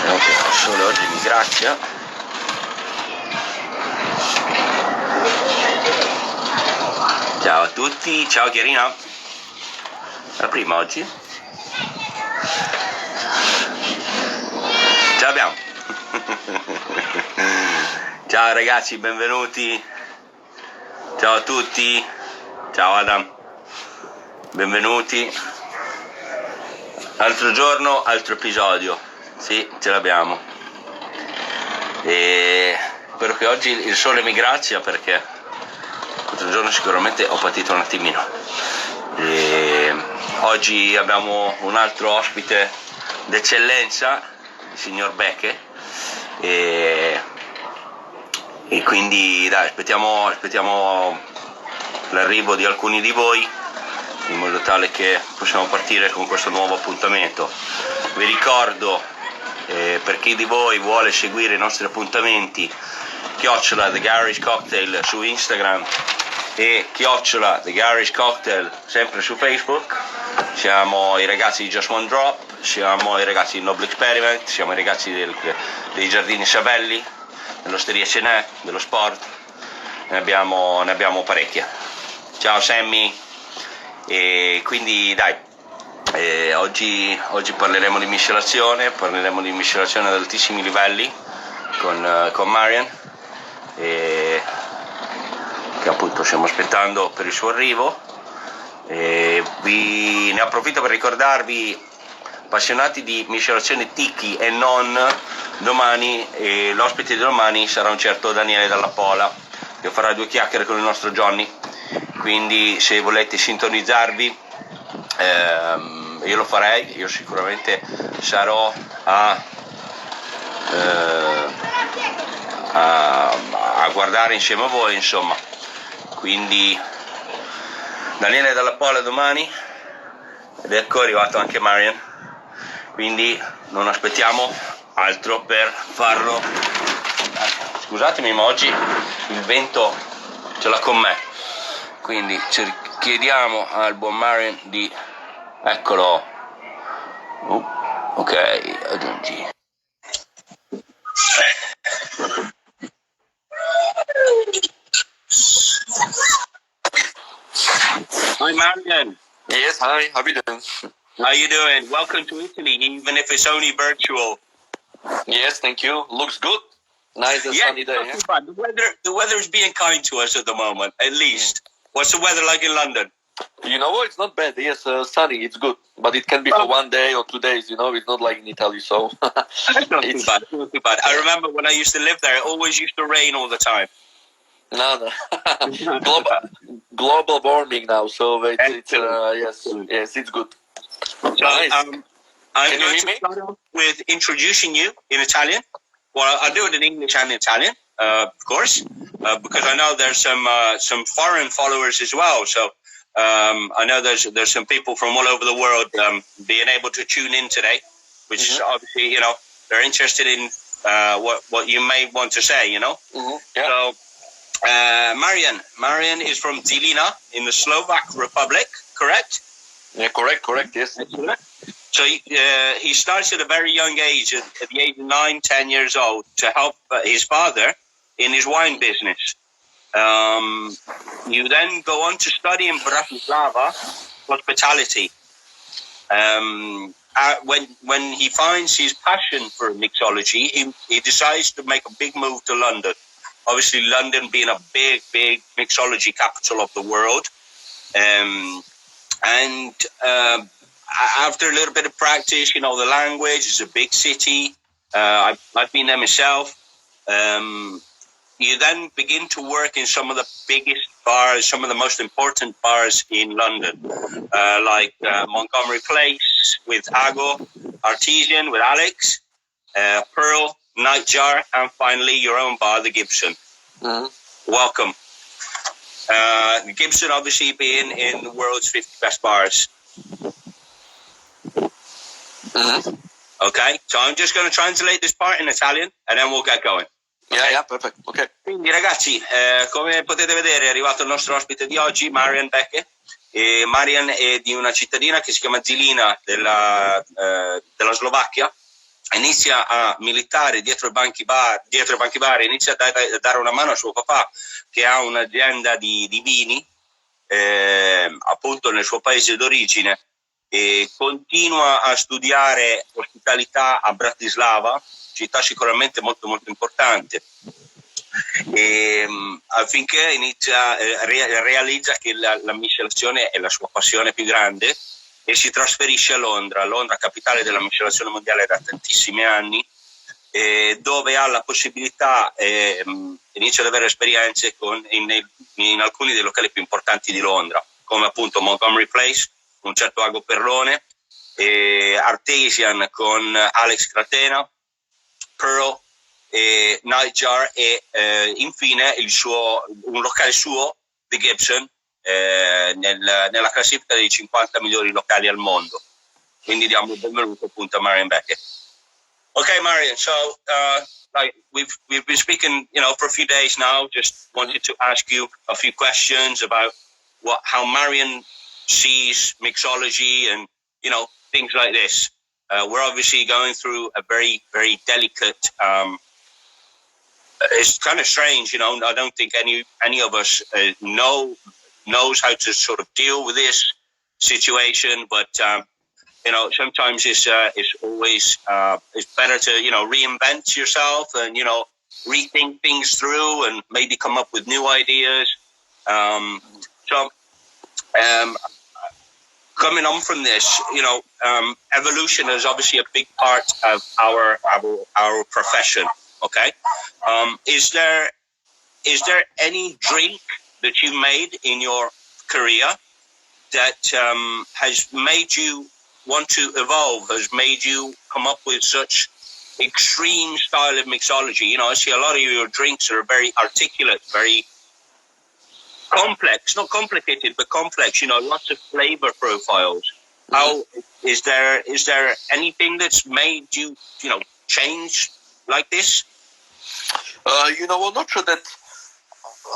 Vediamo che il sole oggi mi grazia. Ciao a tutti, ciao Chiarina. La prima oggi? Ce l'abbiamo. Ciao ragazzi, benvenuti. Ciao a tutti. Ciao Adam. Benvenuti. Altro giorno, altro episodio. Sì, ce l'abbiamo. E spero che oggi il sole mi grazia, perché l'altro giorno sicuramente ho patito un attimino. E oggi abbiamo un altro ospite d'eccellenza, il signor Beke, e quindi dai, aspettiamo l'arrivo di alcuni di voi, in modo tale che possiamo partire con questo nuovo appuntamento. Vi ricordo, per chi di voi vuole seguire i nostri appuntamenti, @ The Garage Cocktail su Instagram e @ The Garage Cocktail sempre su Facebook. Siamo i ragazzi di Just One Drop, siamo i ragazzi di Noble Experiment, siamo i ragazzi dei Giardini Sabelli, dell'Osteria Cenè, dello sport. Ne abbiamo parecchie. Ciao Sammy. E quindi dai, oggi parleremo di miscelazione ad altissimi livelli con Marian, che appunto stiamo aspettando per il suo arrivo. Ne approfitto per ricordarvi, appassionati di miscelazione tiki e non, domani l'ospite di domani sarà un certo Daniele Dalla Pola, che farà 2 chiacchiere con il nostro Johnny. Quindi se volete sintonizzarvi, io lo farei. Io sicuramente sarò a guardare insieme a voi, insomma. Quindi Daniele Dalla Pola domani, ed ecco è arrivato anche Marian, quindi non aspettiamo altro per farlo. Scusatemi, ma oggi il vento ce l'ha con me, quindi chiediamo al buon Marian di... eccolo. Ok, aggiungi. Hi Marian. Yes, hi, how are you doing? How you doing? Welcome to Italy, even if it's only virtual. Yes, thank you. Looks good. Nice and sunny day. Yeah? Fun. The weather is being kind to us at the moment, at least. What's the weather like in London? You know what? It's not bad. Yes, sunny. It's good, but it can be for 1 day or 2 days. You know, it's not like in Italy. So it's not too bad. Not too bad. I remember when I used to live there, it always used to rain all the time. No. global warming now. So it's yes, it's good. So, nice. I'm going to start off with introducing you in Italian. Well, I'll do it in English and Italian, of course, because I know there's some foreign followers as well. So I know there's some people from all over the world being able to tune in today, which is obviously, you know, they're interested in what you may want to say, you know. Yeah. So Marian is from Žilina in the Slovak Republic, correct? Yeah, correct. Yes. So he starts at a very young age, at the age of 9-10 years old, to help his father in his wine business. You then go on to study in Bratislava hospitality. When he finds his passion for mixology, he decides to make a big move to London. Obviously, London being a big mixology capital of the world. After a little bit of practice, you know, the language is a big city. I've been there myself. You then begin to work in some of the biggest bars, some of the most important bars in London, like Montgomery Place with Ago, Artesian with Alex, Pearl, Nightjar, and finally your own bar, the Gibson. Welcome. The Gibson obviously being in the world's 50 best bars. Okay, so I'm just going to translate this part in Italian and then we'll get going. Okay? Yeah, perfect. Ok. Quindi ragazzi, come potete vedere è arrivato il nostro ospite di oggi, Marian Beke. Marian è di una cittadina che si chiama Žilina della Slovacchia, inizia a militare dietro i banchi bar, inizia a dare una mano a suo papà che ha un'azienda di vini, appunto nel suo paese d'origine, e continua a studiare ospitalità a Bratislava, città sicuramente molto molto importante, affinché realizza che la miscelazione è la sua passione più grande, e si trasferisce a Londra, capitale della miscelazione mondiale da tantissimi anni, dove ha la possibilità, inizia ad avere esperienze in alcuni dei locali più importanti di Londra, come appunto Montgomery Place, un certo Ago Perrone, Artesian con Alex Cratena, Pearl, Nightjar e infine un locale suo, The Gibson, nella classifica dei 50 migliori locali al mondo. Quindi diamo il benvenuto appunto a Marian Beke. Okay, Marian, so we've been speaking, for a few days now. Just wanted to ask you a few questions about how Marian sees mixology and things like this. We're obviously going through a very, very delicate. It's kind of strange, I don't think any of us knows how to sort of deal with this situation, but sometimes it's always it's better to reinvent yourself and rethink things through and maybe come up with new ideas. Coming on from this, evolution is obviously a big part of our profession. Okay, is there any drink that you made in your career that has made you want to evolve, has made you come up with such extreme style of mixology? I see a lot of your drinks are very articulate, very complex, not complicated, but complex, lots of flavor profiles. How is there anything that's made you, change like this? I'm not sure that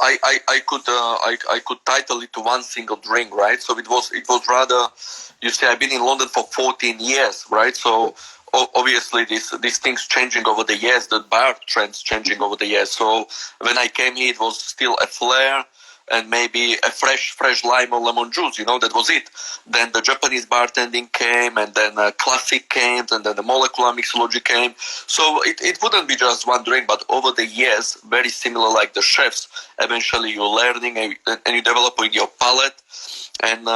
I could title it to one single drink, right? So it was rather, you say, I've been in London for 14 years, right? So obviously these things changing over the years, the bar trends changing over the years. So when I came here, it was still a flair and maybe a fresh lime or lemon juice, that was it. Then the Japanese bartending came, and then classic came, and then the molecular mixology came. So it wouldn't be just one drink, but over the years, very similar like the chefs. Eventually you're learning and you develop with your palate, and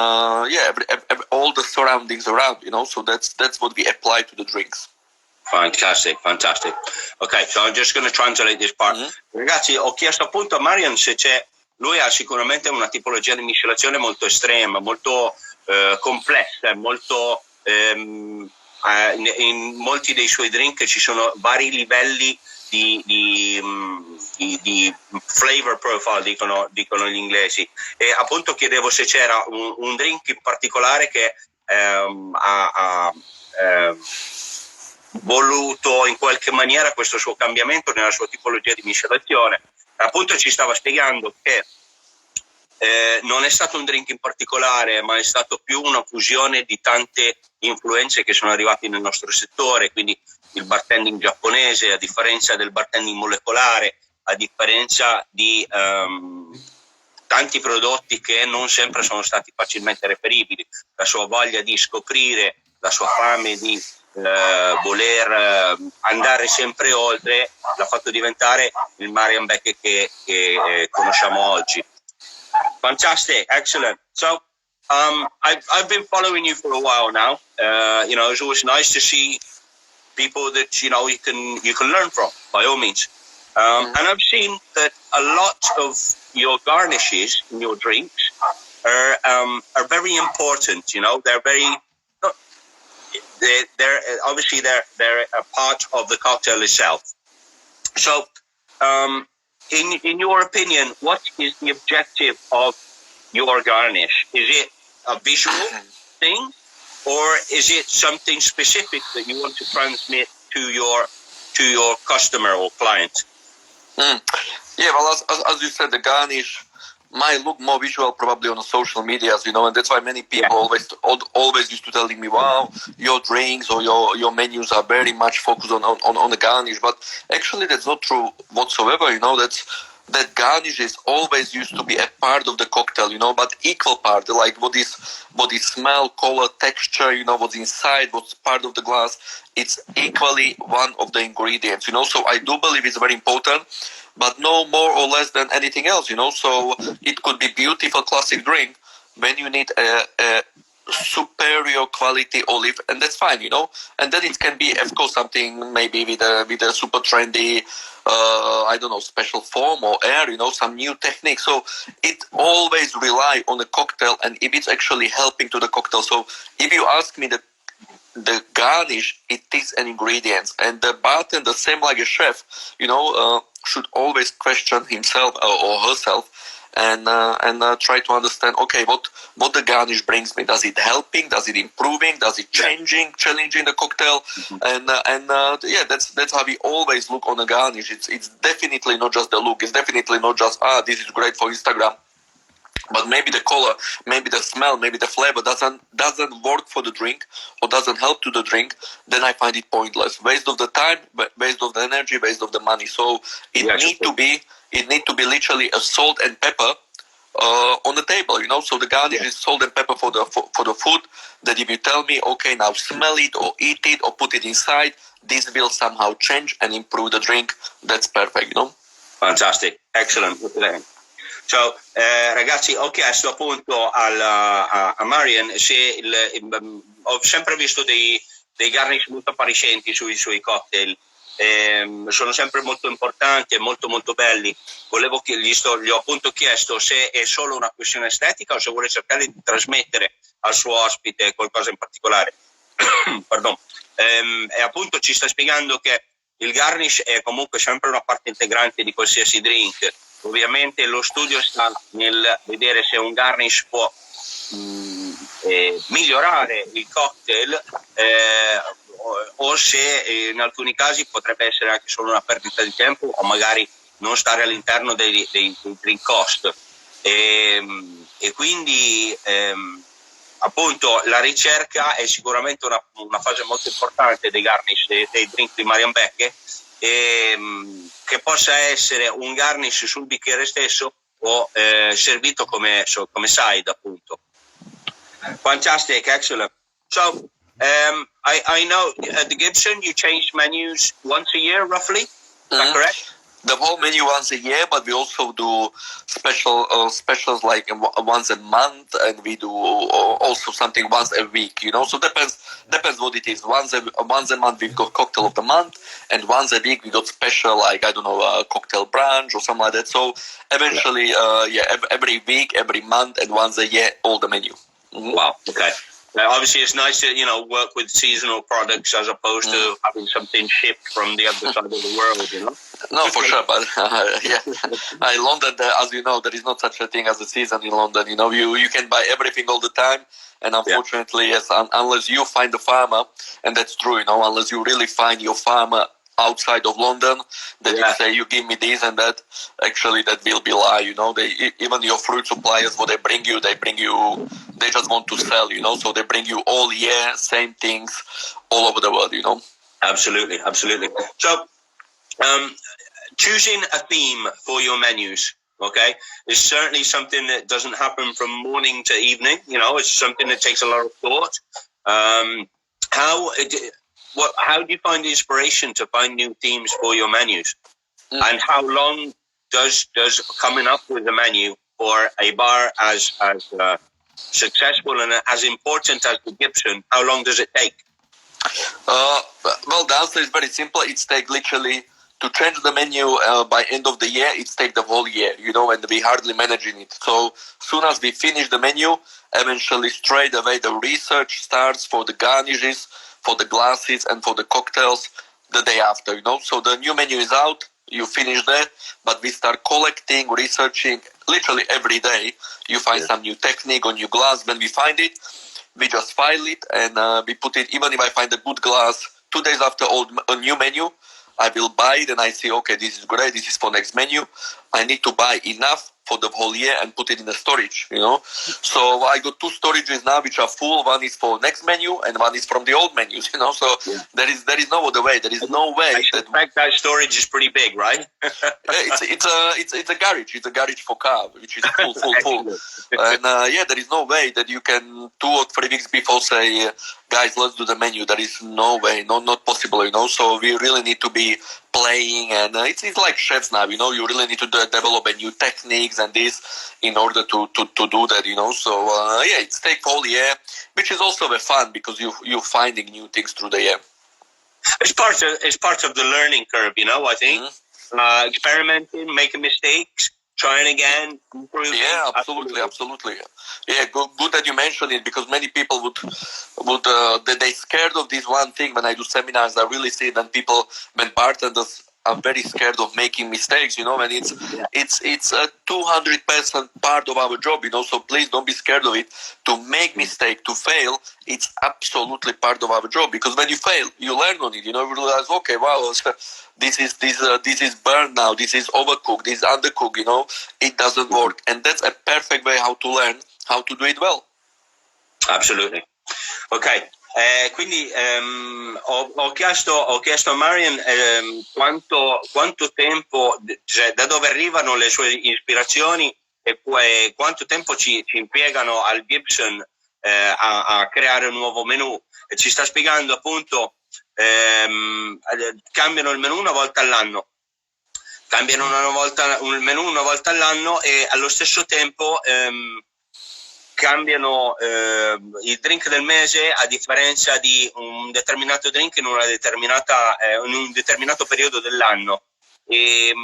all the surroundings around, so that's what we apply to the drinks. Fantastic. Okay, so I'm just going to translate this part. Ragazzi, ho chiesto appunto a Marian se c'è. Lui ha sicuramente una tipologia di miscelazione molto estrema, molto complessa, molto in molti dei suoi drink ci sono vari livelli di flavor profile, dicono gli inglesi, e appunto chiedevo se c'era un drink in particolare che ha voluto in qualche maniera questo suo cambiamento nella sua tipologia di miscelazione. Appunto ci stava spiegando che non è stato un drink in particolare, ma è stato più una fusione di tante influenze che sono arrivate nel nostro settore, quindi il bartending giapponese, a differenza del bartending molecolare, a differenza di tanti prodotti che non sempre sono stati facilmente reperibili. La sua voglia di scoprire, la sua fame di voler andare sempre oltre l'ha fatto diventare il Marian Beke che conosciamo oggi. Fantastic, excellent. So I've been following you for a while now. It's always nice to see people that you can learn from, by all means. And I've seen that a lot of your garnishes in your drinks are very important. They're very. They're obviously they're a part of the cocktail itself. So, in your opinion, what is the objective of your garnish? Is it a visual thing, or is it something specific that you want to transmit to your customer or client? Yeah, well, as you said, the garnish might look more visual probably on the social medias, and that's why many people always used to telling me, wow, your drinks or your menus are very much focused on the garnish, but actually that's not true whatsoever. That garnish is always used to be a part of the cocktail, but equal part, like what is smell, color, texture, what's inside, what's part of the glass. It's equally one of the ingredients, so I do believe it's very important, but no more or less than anything else, so it could be beautiful classic drink when you need a superior quality olive, and that's fine, and then it can be, of course, something maybe with a super trendy I don't know, special form or air, some new technique. So it always rely on the cocktail and if it's actually helping to the cocktail. So if you ask me the garnish, it is an ingredient, and the bartender, same like a chef, should always question himself or herself and try to understand, okay, what the garnish brings me. Does it helping? Does it improving? Does it challenging the cocktail? Mm-hmm. That's how we always look on a garnish. It's definitely not just the look. It's definitely not just this is great for Instagram. But maybe the color, maybe the smell, maybe the flavor doesn't work for the drink or doesn't help to the drink, then I find it pointless. Waste of the time, waste of the energy, waste of the money. So it need to be literally a salt and pepper on the table, So the garnish is salt and pepper for the food. That if you tell me, okay, now smell it or eat it or put it inside, this will somehow change and improve the drink. That's perfect, Fantastic, excellent. So, ragazzi, ho chiesto appunto a Marian se ho sempre visto dei garnish molto appariscenti sui suoi cocktail. Sono sempre molto importanti e molto molto belli. Gli ho appunto chiesto se è solo una questione estetica o se vuole cercare di trasmettere al suo ospite qualcosa in particolare. Pardon. E appunto ci sta spiegando che il garnish è comunque sempre una parte integrante di qualsiasi drink. Ovviamente lo studio sta nel vedere se un garnish può migliorare il cocktail o se in alcuni casi potrebbe essere anche solo una perdita di tempo o magari non stare all'interno dei drink cost. E quindi appunto la ricerca è sicuramente una fase molto importante dei garnish, dei drink di Marian Beke, che possa essere un garnish sul bicchiere stesso o servito come side, appunto. Fantastic, excellent. So I know at the Gibson you change menus once a year roughly, is that correct? The whole menu once a year, but we also do specials like once a month, and we do also something once a week. So depends what it is. Once a month we got cocktail of the month, and once a week we got special, like I don't know, a cocktail brunch or something like that. So eventually, every week, every month, and once a year, all the menu. Mm-hmm. Wow. Okay. Obviously, it's nice to work with seasonal products as opposed to having something shipped from the other side of the world. No, for sure, but London, as you know, there is not such a thing as a season in London. You can buy everything all the time, and unfortunately, yes, unless you find a farmer, and that's true, unless you really find your farmer outside of London, that you say, you give me this and that, actually that will be lie, even your fruit suppliers, what they bring you, they just want to sell, so they bring you all year, same things, all over the world, Absolutely. So, choosing a theme for your menus, okay, is certainly something that doesn't happen from morning to evening, it's something that takes a lot of thought. How do you find the inspiration to find new themes for your menus? And how long does coming up with a menu for a bar as successful and as important as the Gibson, how long does it take? Well, the answer is very simple. It takes literally to change the menu by end of the year. It takes the whole year, and we hardly managing it. So soon as we finish the menu, eventually straight away the research starts for the garnishes, for the glasses, and for the cocktails the day after. So the new menu is out. You finish there, but we start collecting, researching literally every day. You find some new technique or new glass. When we find it, we just file it and we put it. Even if I find a good glass 2 days after a new menu, I will buy it and I say, okay, this is great. This is for next menu. I need to buy enough for the whole year and put it in the storage, you know. So I got 2 storages now which are full. One is for next menu and one is from the old menus, you know. So there is no other way. There is no way I suspect that storage is pretty big, right? It's a garage. It's a garage for car, which is full. And there is no way that you can 2 or 3 weeks before say, guys, let's do the menu. There is no way, not possible, you know. So we really need to be playing, and it's like chefs now, you know. You really need to develop a new techniques and this in order to do that, you know. So it's take whole year, which is also very fun because you're finding new things through the year. It's part of the learning curve, you know. I think experimenting, making mistakes, trying again, improving. Yeah, absolutely. Yeah, good that you mentioned it, because many people would they scared of this one thing. When I do seminars, I really see that when bartenders are very scared of making mistakes, you know, and it's a 200% part of our job, you know. So please don't be scared of it. To make mistake, to fail, it's absolutely part of our job, because when you fail, you learn on it. You know, you realize, okay, wow, this is burned now, this is overcooked, this is undercooked, you know, it doesn't work, and that's a perfect way how to learn how to do it well. Absolutely. Ok, quindi ho chiesto a Marian quanto tempo, cioè da dove arrivano le sue ispirazioni e poi quanto tempo ci impiegano al Gibson a creare un nuovo menù. E ci sta spiegando appunto, cambiano il menù una volta all'anno. Cambiano il menù una volta all'anno, e allo stesso tempo cambiano il drink del mese a differenza di un determinato drink in un determinato periodo dell'anno. E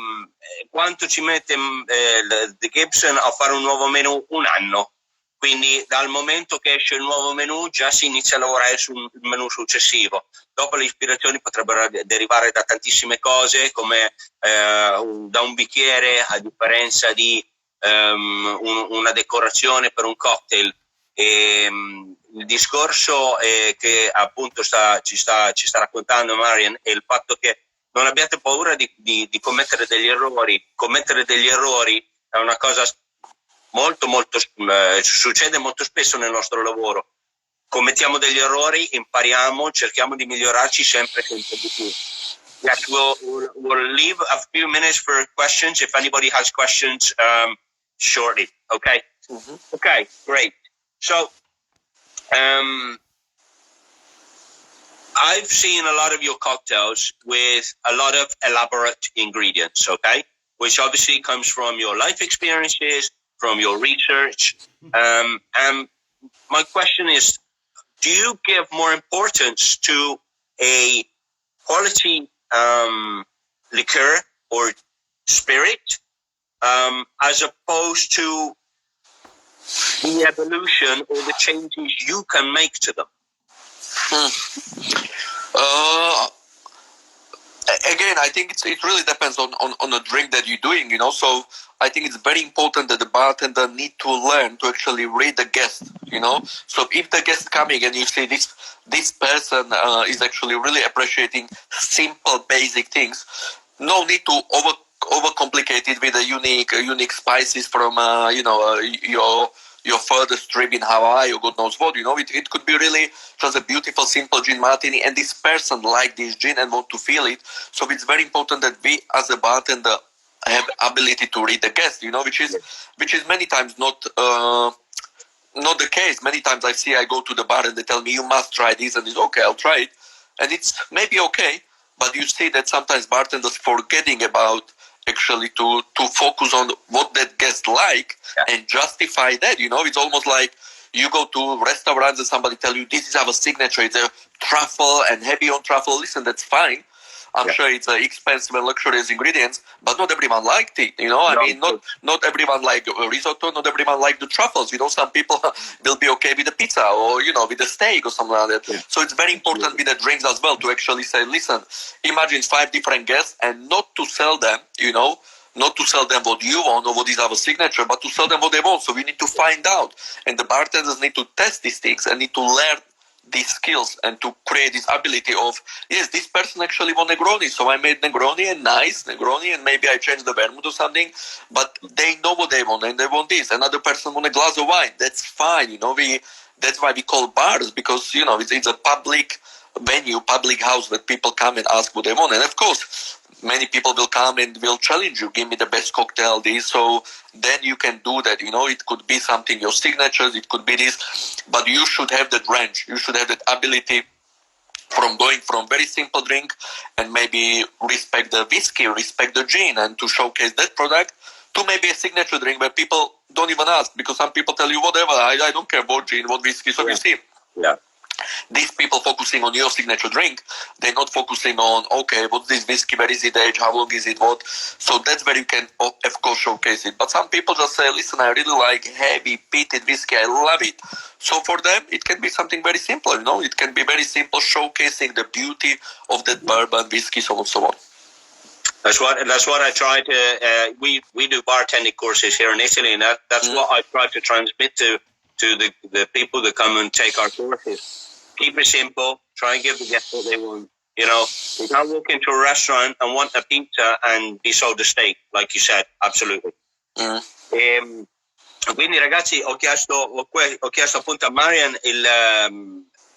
quanto ci mette The Gibson a fare un nuovo menù? Un anno. Quindi dal momento che esce il nuovo menù già si inizia a lavorare sul menù successivo. Dopo le ispirazioni potrebbero derivare da tantissime cose, come da un bicchiere, a differenza di una decorazione per un cocktail. E il discorso che appunto ci sta raccontando Marian è il fatto che non abbiate paura di commettere degli errori. Commettere degli errori è una cosa molto succede molto spesso nel nostro lavoro. Commettiamo degli errori, impariamo, cerchiamo di migliorarci sempre di più. Yes, we'll leave a few minutes for questions if anybody has questions shortly. Okay. Mm-hmm. Okay, great. So I've seen a lot of your cocktails with a lot of elaborate ingredients, okay, which obviously comes from your life experiences, from your research. And my question is, do you give more importance to a quality liqueur or spirit as opposed to the evolution or the changes you can make to them? Again, I think it really depends on the drink that you're doing, you know. So I think it's very important that the bartender need to learn to actually read the guest, you know. So if the guest coming and you see this person is actually really appreciating simple, basic things, no need to overcomplicate it with a unique spices from your furthest trip in Hawaii or God knows what, you know. It could be really just a beautiful, simple gin martini, and this person like this gin and want to feel it. So it's very important that we, as a bartender, have ability to read the guest, you know, which is many times not the case. Many times I go to the bar and they tell me, you must try this, and it's okay, I'll try it, and it's maybe okay, but you see that sometimes bartenders forgetting about actually to focus on what that guest like and justify that, you know. It's almost like you go to restaurants and somebody tell you, this is our signature, it's a truffle and heavy on truffle. Listen, that's fine. I'm sure it's expensive and luxurious ingredients, but not everyone liked it, you know. I mean, not everyone like risotto, not everyone like the truffles, you know. Some people will be okay with the pizza or, you know, with the steak or something like that. Yeah. So it's very important with the drinks as well to actually say, listen, imagine 5 different guests, and not to sell them, you know, not to sell them what you want or what is our signature, but to sell them what they want. So we need to find out, and the bartenders need to test these things and need to learn these skills and to create this ability of, yes, this person actually want Negroni, so I made Negroni, and nice Negroni, and maybe I changed the vermouth or something, but they know what they want, and they want this. Another person want a glass of wine. That's fine, you know. That's why we call bars, because, you know, it's a public venue, public house that people come and ask what they want. And of course, many people will come and will challenge you, give me the best cocktail, this. So then you can do that, you know. It could be something, your signatures, it could be this, but you should have that range. You should have that ability from going from very simple drink and maybe respect the whiskey, respect the gin, and to showcase that product, to maybe a signature drink where people don't even ask, because some people tell you whatever, I don't care what gin, what whiskey. So you see, these people focusing on your signature drink, they're not focusing on, okay, what's this whiskey, where is it aged, how long is it, what. So that's where you can, of course, showcase it. But some people just say, listen, I really like heavy, peated whiskey, I love it. So for them, it can be something very simple, you know. It can be very simple, showcasing the beauty of that bourbon, whiskey, so on and so on. That's what I try to. We do bartending courses here in Italy, and that's what I try to transmit to the people that come and take our courses. Keep it simple. Try and give the guests what they want. You know, you can't walk into a restaurant and want a pizza and be sold a steak, like you said. Absolutely. Quindi, ragazzi, ho chiesto appunto a Marian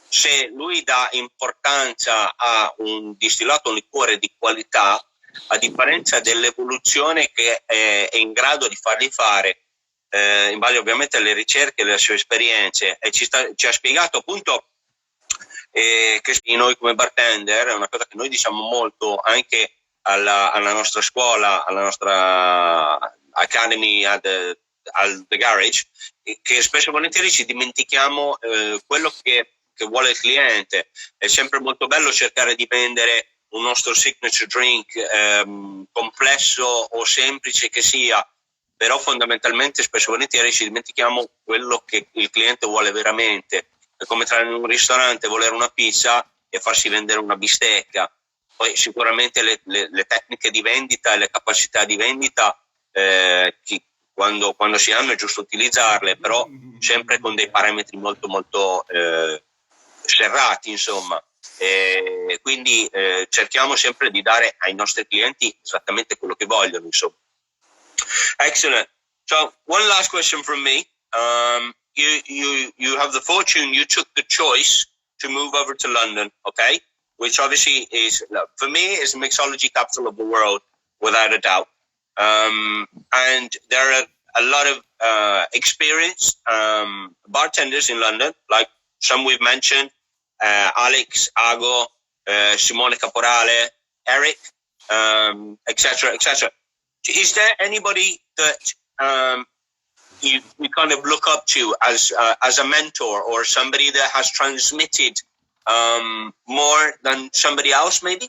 se lui dà importanza a un distillato, un liquore di qualità, a differenza dell'evoluzione che è in grado di fargli fare in base ovviamente alle ricerche e alle sue esperienze, e ci ha spiegato appunto che noi come bartender, è una cosa che noi diciamo molto anche alla nostra scuola, alla nostra academy al The Garage, che spesso e volentieri ci dimentichiamo quello che vuole il cliente. È sempre molto bello cercare di vendere un nostro signature drink, complesso o semplice che sia, però fondamentalmente spesso e volentieri ci dimentichiamo quello che il cliente vuole veramente. È come entrare in un ristorante, volere una pizza e farsi vendere una bistecca. Poi sicuramente le tecniche di vendita e le capacità di vendita quando si hanno è giusto utilizzarle, però sempre con dei parametri molto molto serrati, insomma. Quindi cerchiamo sempre di dare ai nostri clienti esattamente quello che vogliono, insomma. Excellent. So one last question from me. You have the fortune, you took the choice to move over to London, okay? Which obviously is, for me, is the mixology capital of the world, without a doubt. And there are a lot of experienced bartenders in London, like some we've mentioned, Alex, Ago, Simone Caporale, Eric, etc., etc. Is there anybody that you kind of look up to as a mentor, or somebody that has transmitted more than somebody else, maybe?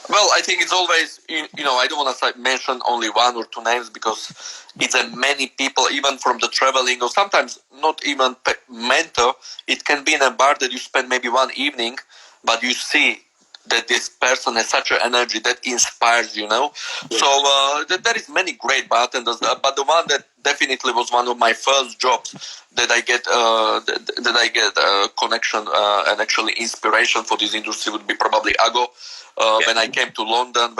Well, I think it's always, you know, I don't want to mention only one or two names, because it's many people, even from the traveling, or sometimes not even mentor. It can be in a bar that you spend maybe one evening, but you see that this person has such an energy that inspires, you know. Yeah. So there is many great bartenders, but the one that definitely was one of my first jobs that I get connection and actually inspiration for this industry would be probably Ago. When I came to London,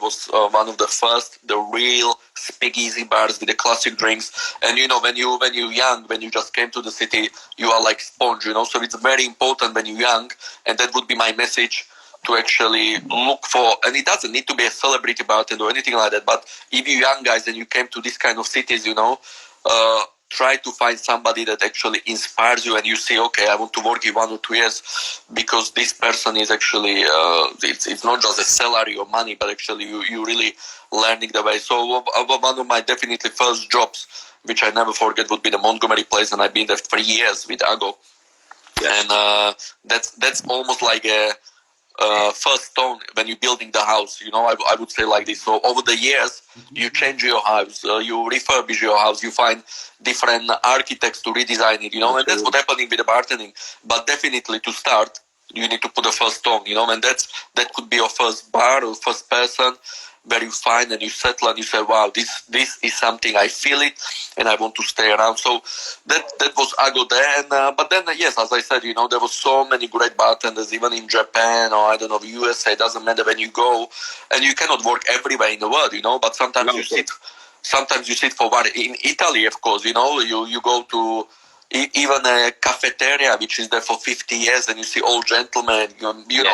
was one of the first, the real speakeasy bars with the classic drinks. And you know, when you're young, when you just came to the city, you are like sponge, you know. So it's very important when you're young, and that would be my message, to actually look for. And it doesn't need to be a celebrity bartender or anything like that. But if you're young guys and you came to this kind of cities, you know, try to find somebody that actually inspires you, and you say, okay, I want to work in 1 or 2 years, because this person is actually, it's not just a salary or money, but actually you really learning the way. So one of my definitely first jobs, which I never forget, would be the Montgomery place, and I've been there 3 years with Ago. Yes. And that's almost like a first stone when you're building the house, you know. I would say like this. So over the years, you change your house, you refurbish your house, you find different architects to redesign it, you know. And that's what's happening with the bartending. But definitely to start, you need to put the first stone, you know. And that could be your first bar or first person. where you find and you settle and you say, wow, this is something, I feel it and I want to stay around. So that was Ago there. And, but then, yes, as I said, there was so many great bartenders, even in Japan or I don't know, USA, doesn't matter when you go, and you cannot work everywhere in the world, but sometimes you sit for one. In Italy, of course, you go to even a cafeteria which is there for 50 years and you see old gentlemen,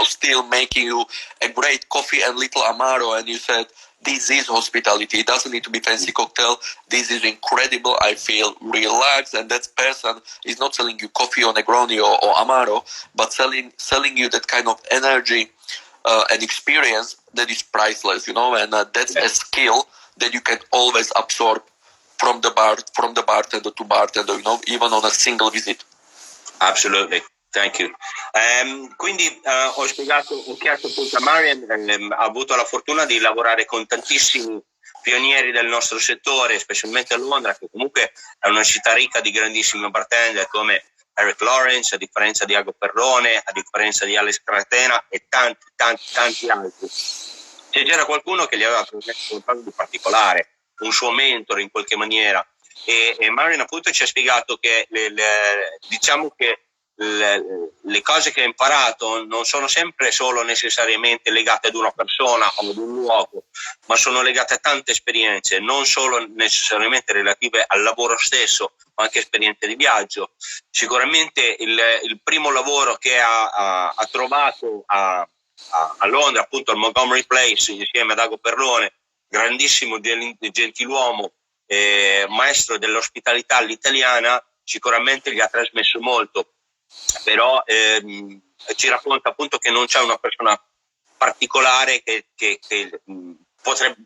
still making you a great coffee and little amaro, and you said, this is hospitality. It doesn't need to be fancy cocktail. This is incredible. I feel relaxed, and that person is not selling you coffee or Negroni or amaro, but selling you that kind of energy and experience that is priceless, and that's a skill that you can always absorb from the bartender to bartender, even on a single visit. Absolutely, thank you. Quindi ho chiesto appunto a Marian, ha avuto la fortuna di lavorare con tantissimi pionieri del nostro settore, specialmente a Londra, che comunque è una città ricca di grandissimi bartender come Eric Lawrence, a differenza di Ago Perrone, a differenza di Alex Cratena e tanti altri. Se c'era qualcuno che gli aveva promesso qualcosa di particolare, un suo mentore in qualche maniera, e Marian appunto ci ha spiegato che diciamo che le cose che ha imparato non sono sempre solo necessariamente legate ad una persona o ad un luogo, ma sono legate a tante esperienze, non solo necessariamente relative al lavoro stesso, ma anche esperienze di viaggio. Sicuramente il primo lavoro che ha trovato a Londra, appunto al Montgomery Place, insieme ad Ago Perrone, grandissimo gentiluomo, maestro dell'ospitalità all'italiana, sicuramente gli ha trasmesso molto, però ci racconta appunto che non c'è una persona particolare che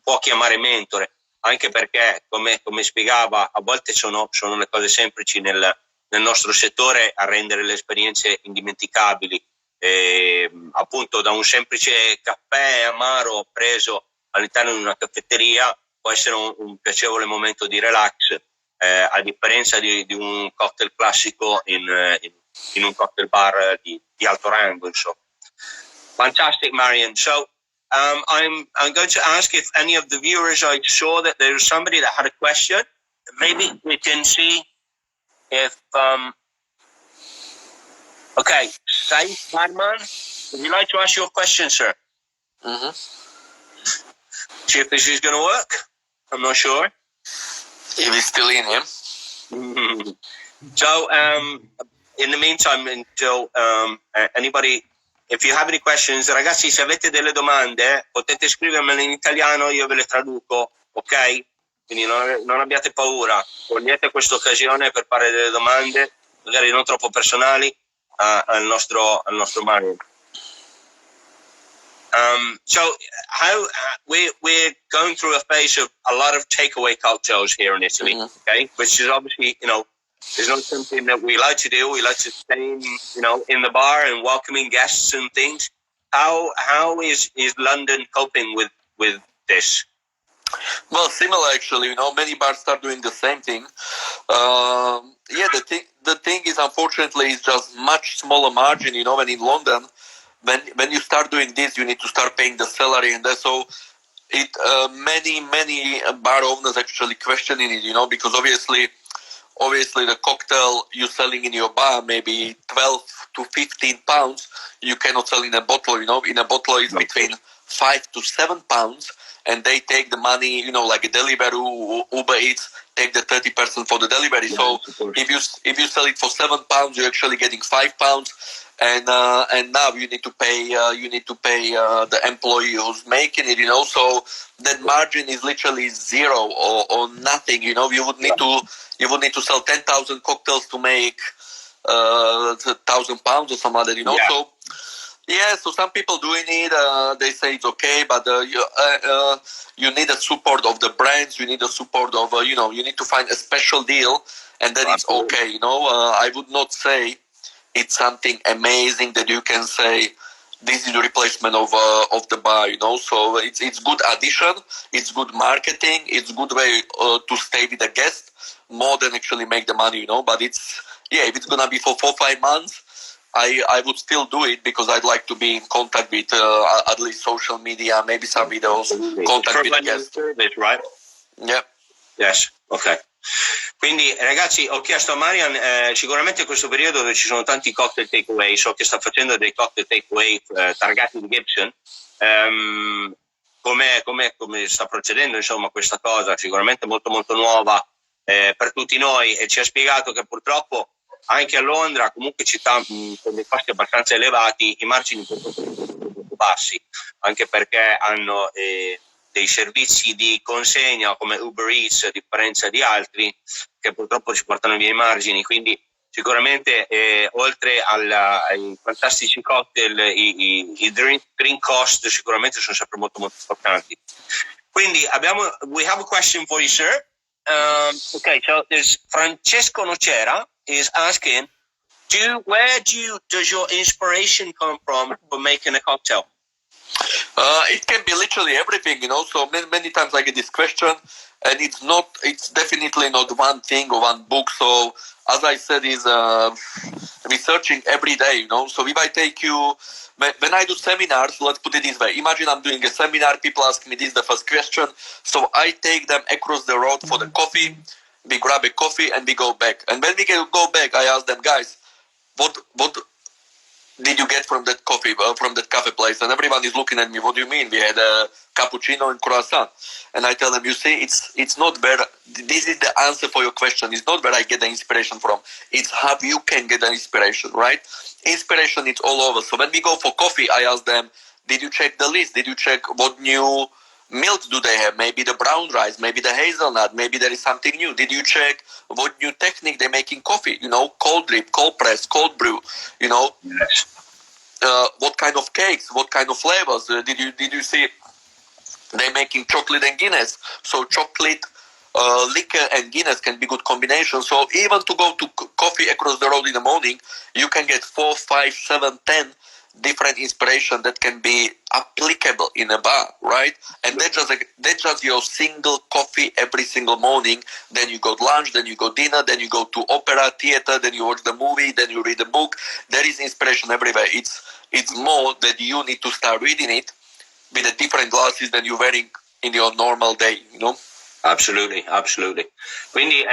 può chiamare mentore, anche perché come spiegava, a volte sono le cose semplici nel nostro settore a rendere le esperienze indimenticabili, appunto da un semplice caffè amaro preso all'interno di una caffetteria può essere un piacevole momento di relax, a differenza di un cocktail classico in un cocktail bar di alto rango, insomma. Fantastic, Marian. So I'm going to ask if any of the viewers, I saw that there was somebody that had a question. Maybe we can see if okay, Saif Barman, would you like to ask your question, sir? Mm-hmm. See if this is going to work. I'm not sure. If he's still in here. Mm-hmm. So, in the meantime, until anybody, if you have any questions, ragazzi, se avete delle domande, potete scrivermele in italiano, io ve le traduco, ok? Quindi non abbiate paura, cogliete questa occasione per fare delle domande, magari non troppo personali, al nostro Marian. So how we're going through a phase of a lot of takeaway cocktails here in Italy, mm-hmm. Okay, which is obviously, is not something that we like to do. We like to stay in the bar and welcoming guests and things. How is London coping with this? Well, similar actually. Many bars start doing the same thing. The thing is, unfortunately, it's just much smaller margin. When in London, when you start doing this, you need to start paying the salary, and so it many bar owners actually questioning it. Because obviously the cocktail you're selling in your bar maybe 12 to 15 pounds. You cannot sell in a bottle. In a bottle it's between 5 to 7 pounds. And they take the money, like a Deliveroo, Uber Eats, take the 30% for the delivery. So if you sell it for 7 pounds, you're actually getting 5 pounds, and now you need to pay the employee who's making it. So that margin is literally zero or nothing. You would need to sell 10,000 cocktails to make 1,000 pounds or some other. Yeah. So. Yeah, so some people doing it, they say it's okay, but you need the support of the brands, you need the support of, you need to find a special deal, and then it's okay, I would not say it's something amazing that you can say, this is the replacement of the bar, so it's good addition, it's good marketing, it's good way to stay with the guest, more than actually make the money, but if it's gonna be for 4-5 months, I would still do it because I'd like to be in contact with at least social media, maybe some videos, contact with the guests. Service, right? Yeah. Yes, ok. Quindi ragazzi, ho chiesto a Marian, sicuramente in questo periodo dove ci sono tanti cocktail takeaway, so che sta facendo dei cocktail takeaway targati di Gibson, come sta procedendo insomma questa cosa, sicuramente molto molto nuova per tutti noi, e ci ha spiegato che purtroppo anche a Londra, comunque città con dei costi abbastanza elevati, i margini sono molto bassi, anche perché hanno dei servizi di consegna come Uber Eats, a differenza di altri che purtroppo ci portano via i margini. Quindi sicuramente oltre ai fantastici cocktail, i drink cost sicuramente sono sempre molto molto importanti. Quindi we have a question for you, sir. Okay, so there's Francesco Nocera is asking, does your inspiration come from for making a cocktail? It can be literally everything, so many times I get this question, and it's definitely not one thing or one book. So as I said, is researching every day, so if I take you, when I do seminars, let's put it this way, imagine I'm doing a seminar, people ask me this, the first question, so I take them across the road for the coffee, we grab a coffee and we go back, and when we go back, I ask them, guys, what did you get from that coffee, from that cafe place? And everyone is looking at me, what do you mean? We had a cappuccino and croissant. And I tell them, you see, it's not where, this is the answer for your question. It's not where I get the inspiration from. It's how you can get the inspiration, right? Inspiration is all over. So when we go for coffee, I ask them, did you check the list? Did you check what new milk do they have? Maybe the brown rice, maybe the hazelnut, maybe there is something new. Did you check what new technique they make in coffee? Cold drip, cold press, cold brew, Yes. What kind of cakes, what kind of flavors? Did you see they making chocolate and Guinness? So chocolate, liquor and Guinness can be good combination. So even to go to coffee across the road in the morning, you can get 4, 5, 7, 10 different inspiration that can be applicable in a bar, right? And that's just your single coffee every single morning. Then you go to lunch, then you go dinner, then you go to opera, theater, then you watch the movie, then you read a book. There is inspiration everywhere. It's more that you need to start reading it with the different glasses than you're wearing in your normal day, Absolutely. Quindi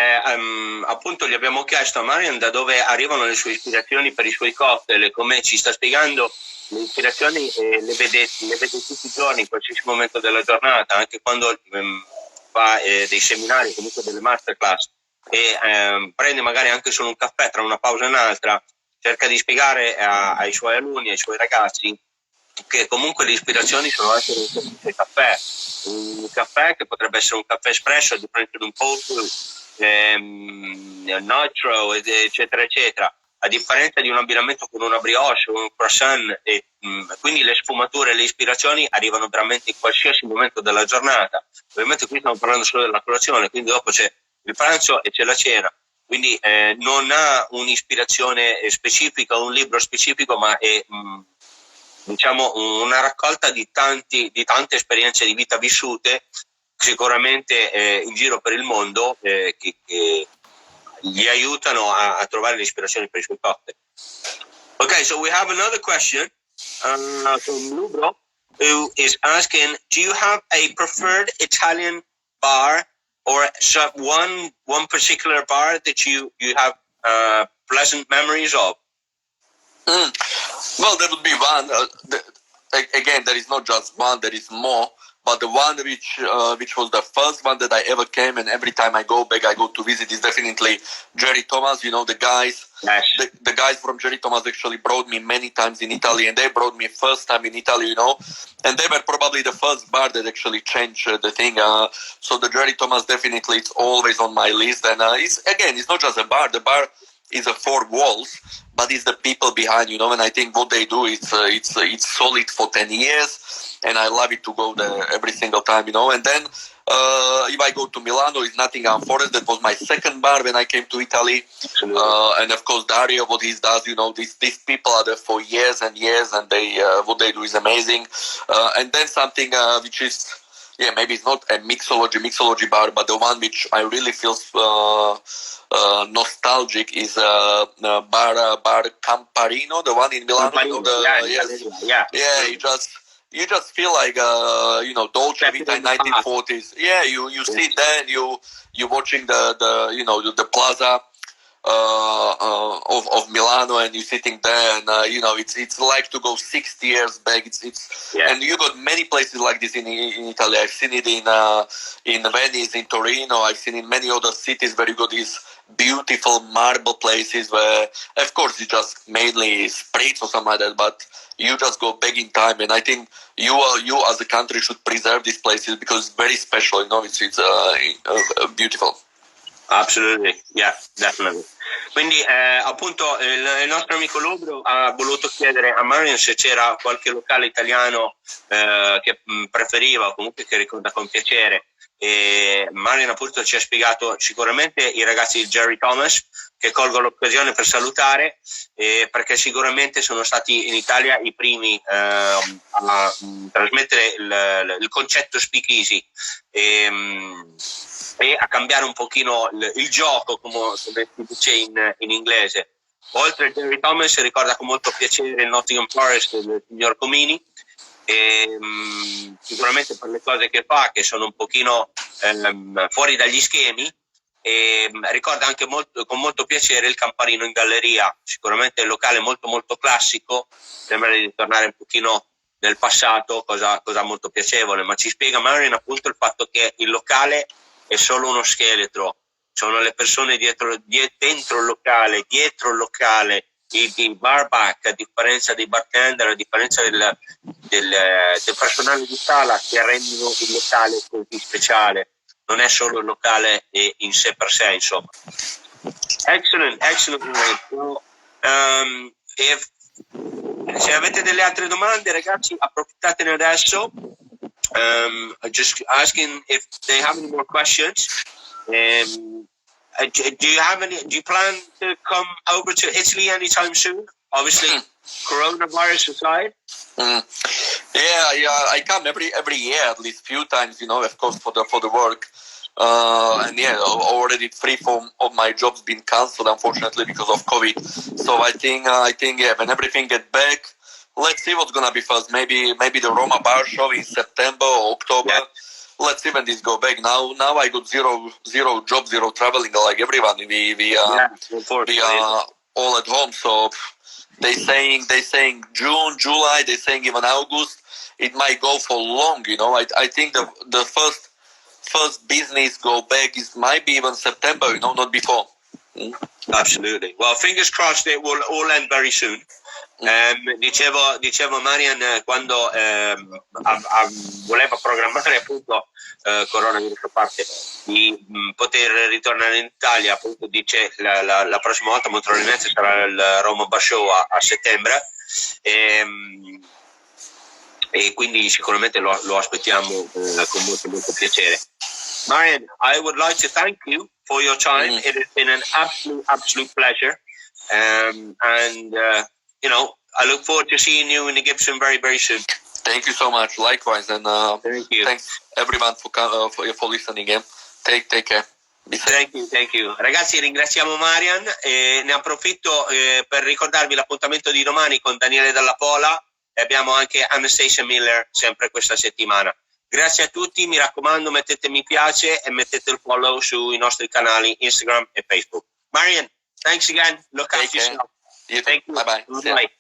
appunto gli abbiamo chiesto a Marian da dove arrivano le sue ispirazioni per i suoi cocktail, e come ci sta spiegando, le ispirazioni le vede tutti i giorni, in qualsiasi momento della giornata, anche quando fa dei seminari, comunque delle masterclass, e prende magari anche solo un caffè tra una pausa e un'altra, cerca di spiegare ai suoi alunni, ai suoi ragazzi, che comunque le ispirazioni sono anche nel semplice caffè. Un caffè che potrebbe essere un caffè espresso a differenza di un cold brew, nostro, eccetera eccetera, a differenza di un abbinamento con una brioche o un croissant, e quindi le sfumature, le ispirazioni arrivano veramente in qualsiasi momento della giornata. Ovviamente qui stiamo parlando solo della colazione, quindi dopo c'è il pranzo e c'è la cena, quindi non ha un'ispirazione specifica, un libro specifico, ma è diciamo una raccolta di tante esperienze di vita vissute, sicuramente in giro per il mondo, che gli aiutano a trovare le ispirazioni per i suoi cocktail. Okay, so we have another question from Lubro, who is asking, do you have a preferred Italian bar or one particular bar that you have pleasant memories of? Well, there would be one. Again, there is not just one, there is more. But the one which was the first one that I ever came, and every time I go back, I go to visit, is definitely Jerry Thomas. The guys. Yes. The guys from Jerry Thomas actually brought me many times in Italy, and they brought me first time in Italy, and they were probably the first bar that actually changed the thing. So the Jerry Thomas, definitely, it's always on my list. And it's not just a bar. The bar is a 4 walls, but it's the people behind, and I think what they do, it's solid for 10 years, and I love it to go there every single time, And then if I go to Milano, it's Nottingham Forest. That was my second bar when I came to Italy. And of course Dario, what he does, these people are there for years and years, and they what they do is amazing. And then something which is maybe it's not a mixology bar, but the one which I really feel nostalgic is bar Camparino, the one in Milano. You just feel like Dolce Vita in 1940s. Yeah, you sit there and you watching the plaza of Milano, and you're sitting there, and it's like to go 60 years back. And you got many places like this in Italy. I've seen it in Venice, in Torino. I've seen in many other cities where you got these beautiful marble places where, of course, you just mainly spritz or something like that, but you just go back in time. And I think you as a country should preserve these places because it's very special. It's beautiful. Absolutely, yeah, definitely. Quindi appunto il nostro amico Lubro ha voluto chiedere a Marian se c'era qualche locale italiano che preferiva o comunque che ricorda con piacere, e Marian appunto ci ha spiegato sicuramente i ragazzi di Jerry Thomas, che colgo l'occasione per salutare, perché sicuramente sono stati in Italia i primi a trasmettere il concetto speakeasy e a cambiare un pochino il gioco, come si dice in inglese. Oltre a Jerry Thomas, ricorda con molto piacere il Nottingham Forest del signor Comini, sicuramente per le cose che fa, che sono un pochino fuori dagli schemi, e ricorda anche con molto piacere il Camparino in galleria, sicuramente un locale molto molto classico, sembra di tornare un pochino nel passato, cosa molto piacevole, ma ci spiega Marian appunto il fatto che il locale è solo uno scheletro, sono le persone dentro il locale, dietro il locale, i barback, a differenza dei bartender, a differenza del personale di sala, che rendono il locale così speciale. Non è solo il locale in sé per sé, insomma. Excellent. So, se avete delle altre domande, ragazzi, approfittatene adesso. Just asking if they have any more questions. Do you plan to come over to Italy anytime soon? Obviously, coronavirus aside. Yeah, I come every year at least few times, of course for the work. And already 3 of my jobs been cancelled, unfortunately, because of COVID. So I think when everything get back, let's see what's gonna be first. Maybe the Roma Bar Show in September or October. Yeah. Let's see when this go back. Now I got zero job, zero traveling like everyone. We are all at home. So they saying June, July. They saying even August. It might go for long. I think the first business go back might be even September. Not before. Absolutely. Well, fingers crossed it will all end very soon. Dicevo Marian, quando voleva programmare appunto coronavirus a parte di poter ritornare in Italia, appunto dice la prossima volta molto probabilmente sarà il Roma Bar Show a settembre, e quindi sicuramente lo aspettiamo con molto molto piacere. Marian, I would like to thank you for your time. It has been an absolute pleasure, and I look forward to seeing you in the Gibson very, very soon. Thank you so much. Likewise, and thank you. Thanks everyone for listening in. Take care. Thank you. Ragazzi, ringraziamo Marian e ne approfitto per ricordarvi l'appuntamento di domani con Daniele Dalla Pola, e abbiamo anche Anastasia Miller sempre questa settimana. Grazie a tutti, mi raccomando, mettete mi piace e mettete il follow sui nostri canali Instagram e Facebook. Marian, thanks again. Look after yourself. Thank you. Bye-bye. Bye.